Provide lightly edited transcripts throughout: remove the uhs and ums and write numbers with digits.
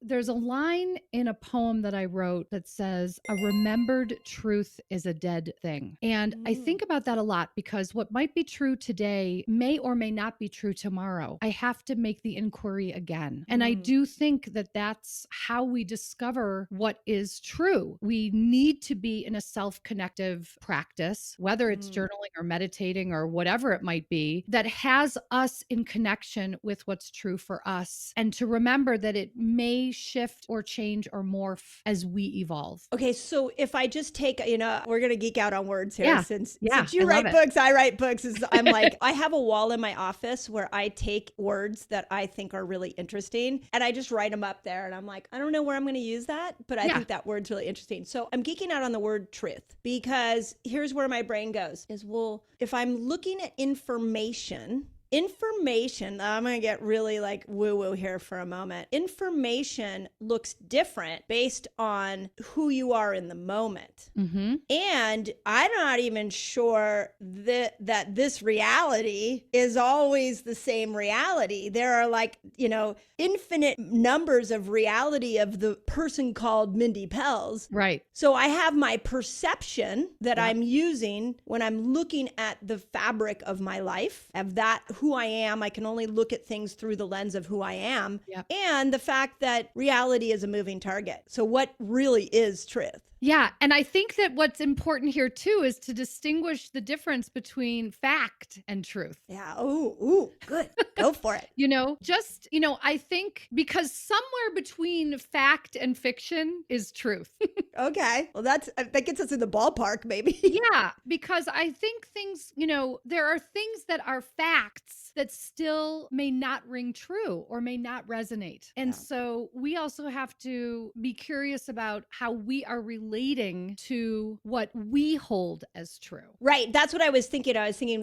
there's a line in a poem that I wrote that says, "A remembered truth is a dead thing." And I think about that a lot because what might be true today may or may not be true tomorrow. I have to make the inquiry again. And I do think that that's how we discover what is true. We need to be in a self-connective practice, whether it's journaling or meditating or whatever it might be, that has us in connection with what's true for us. And to remember that it may shift or change or morph as we evolve. Okay, so if I just take, we're going to geek out on words here. Yeah. Since Yeah, you I write love it. books, I write books. I'm like, I have a wall in my office where I take words that I think are really interesting and I just write them up there. And I'm like, I don't know where I'm going to use that, but I think that word's really interesting. So I'm geeking out on the word truth because here's where my brain goes is, well, if I'm looking at information, I'm going to get really like woo-woo here for a moment. Information looks different based on who you are in the moment. And I'm not even sure that this reality is always the same reality. There are like, infinite numbers of reality of the person called Mindy Pelz. Right. So I have my perception that I'm using when I'm looking at the fabric of my life, of that who I am. I can only look at things through the lens of who I am. And the fact that reality is a moving target. So what really is truth? Yeah. And I think that what's important here too is to distinguish the difference between fact and truth. Yeah. Ooh, good. Go for it. I think because somewhere between fact and fiction is truth. Okay. Well, that gets us in the ballpark, maybe. Yeah. Because I think things, there are things that are facts that still may not ring true or may not resonate. And so we also have to be curious about how we are relating to what we hold as true. Right. That's what I was thinking.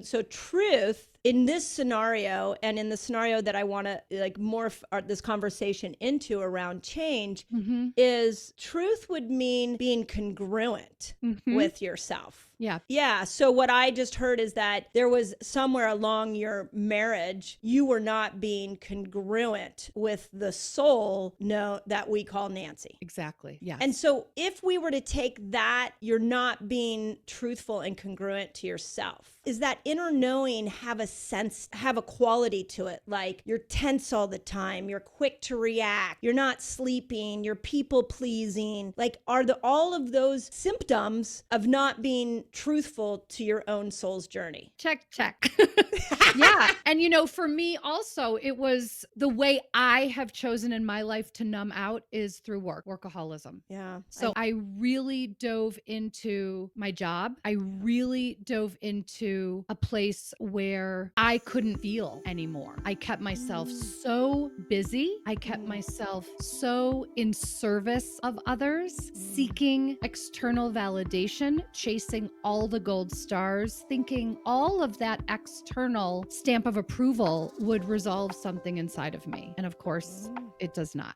So truth in this scenario, and in the scenario that I want to like morph this conversation into around change, is truth would mean being congruent with yourself. Yeah. Yeah. So what I just heard is that there was somewhere along your marriage, you were not being congruent with the soul that we call Nancy. Exactly. Yes. And so if we were to take that, you're not being truthful and congruent to yourself. Is that inner knowing have a quality to it? Like you're tense all the time. You're quick to react. You're not sleeping. You're people pleasing. Like all of those symptoms of not being truthful to your own soul's journey? Check. Yeah. And for me also, it was the way I have chosen in my life to numb out is through workaholism. Yeah. So I really dove into my job. I really dove into a place where I couldn't feel anymore. I kept myself so busy. I kept myself so in service of others, seeking external validation, chasing all the gold stars, thinking all of that external stamp of approval would resolve something inside of me. And of course, it does not.